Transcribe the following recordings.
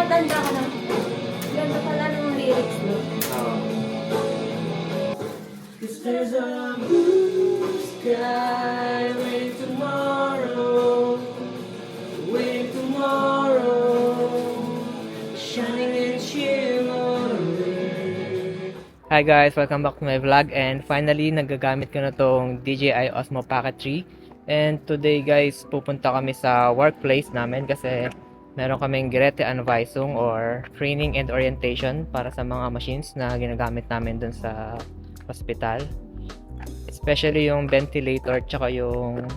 Napatanda ka na. Ganda pala ng lyrics mo. Cause there's a blue sky waiting tomorrow, shining in shimmer. Hi guys, welcome back to my vlog, and finally nagagamit ko na tong DJI Osmo Pocket 3. And today guys, pupunta kami sa workplace namin kasi meron kaming Geräte Anweisung or training and orientation para sa mga machines na ginagamit namin dun sa hospital. Especially yung ventilator tsaka yung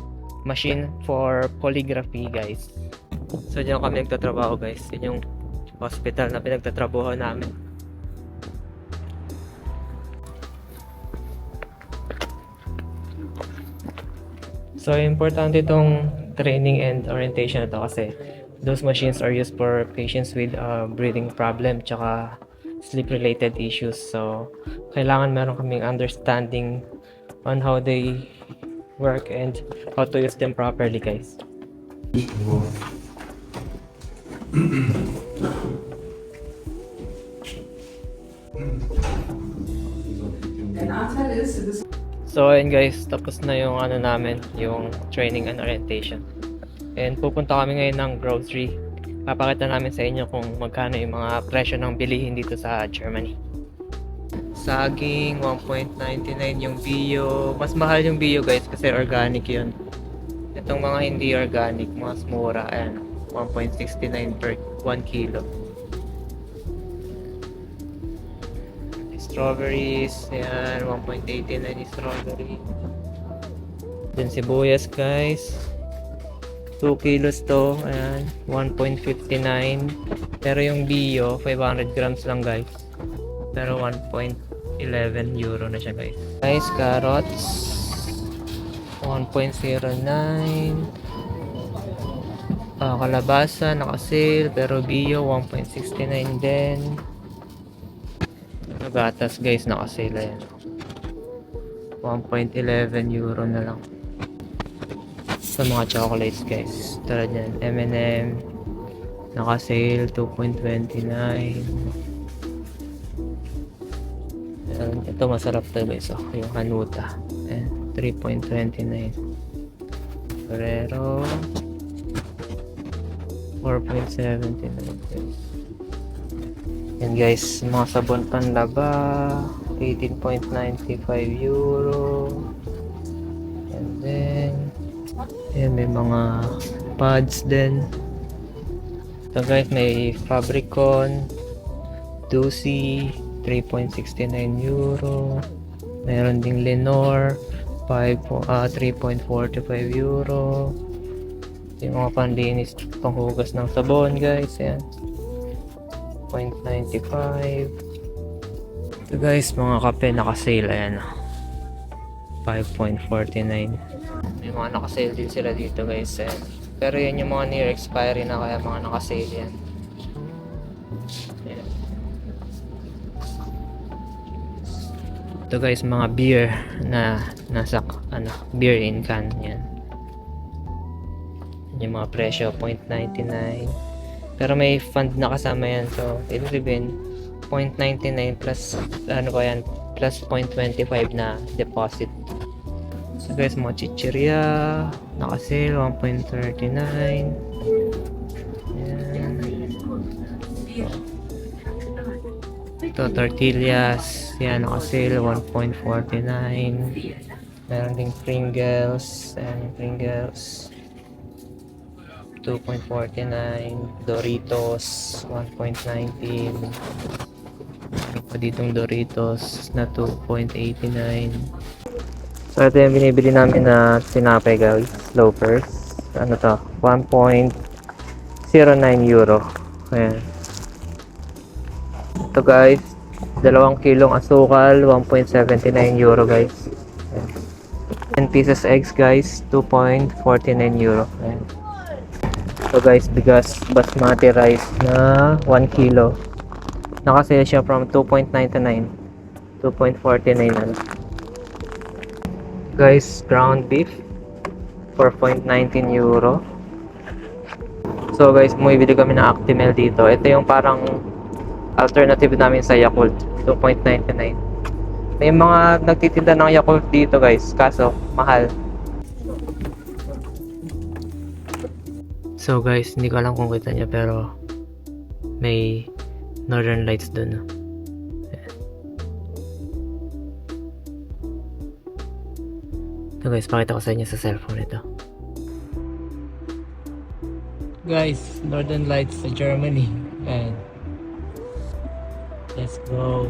machine for polygraphy guys. So dyan kami nagtatrabaho guys. Yun yung hospital na pinagtatrabaho namin. So importante itong training and orientation na to kasi those machines are used for patients with breathing problem tsaka sleep related issues. So kailangan meron kaming understanding on how they work and how to use them properly guys. So ayun guys, tapos na yung ano namin, yung training and orientation. And pupunta kami ngayon ng grocery. Papakita namin sa inyo kung magkano yung mga presyo ng bilihin dito sa Germany. Saging, 1.99 yung bio. Mas mahal yung bio guys kasi organic yun. Itong mga hindi organic, mas mura. Ayan, 1.69 per 1 kilo. Strawberries, yan, 1.89 yung strawberry. Then sibuyas guys, 2 kilos to, ayan, 1.59. Pero yung bio, 500 grams lang guys. Pero 1.11 euro na siya guys. Guys, carrots, 1.09. Kalabasa, naka-sale, pero bio, 1.69 din. Gatas guys, naka-sale yan. 1.11 euro na lang. Sa mga chocolates guys, tulad yan, M&M, naka-sale, 2.29. Ito masarap to guys, oh, yung Hanuta, 3.29. Ferrero, 4.79 guys. Yan guys, mga sabon panlaba, 18.95 euro. And then yan, may mga pads din. So guys, may Fabricon, Dusi, 3.69 euro. Meron ding Lenor, 3.45 euro. Yung mga panlinis, panghugas ng sabon guys, yan, 0.95. So guys, mga kape naka-sale, ayan, 5.49. May mga naka-sale din sila dito guys, ayan. Pero yan yung mga near expiry na, kaya mga naka-sale yan. Ayan. Ito guys, mga beer na nasa beer in can, yan. Yung mga presyo, 0.99. Pero may fund na kasama yan. So, ibig sabihin, 0.99 plus, plus 0.25 na deposit. So guys, mga chichirya, naka-sale, 1.39. Yan. Ito, tortillas, yan, naka-sale, 1.49. Meron ding Pringles, and Pringles, 2.49. Doritos, 1.19. Meron pa ditong Doritos na 2.89. So ito yung binibili namin na sinapay guys, loafers. Ano to? 1.09 euro. Ayan. Ito guys, 2 kilong asukal, 1.79 euro guys. Ayan. 10 pieces eggs guys, 2.49 euro. Ayan. So guys, bigas basmati rice na 1 kilo. Nakasale siya from 2.99, 2.49 na. Guys, ground beef, 4.19 euro. So guys, bumibili kami ng Actimel dito. Ito yung parang alternative namin sa Yakult, 2.99. May mga nagtitinda ng Yakult dito guys, kaso mahal. So guys, hindi ko alam kung kita niya pero may Northern Lights dun. Ito guys, pakita ko sa inyo sa cellphone ito. Guys, Northern Lights sa Germany. And let's go.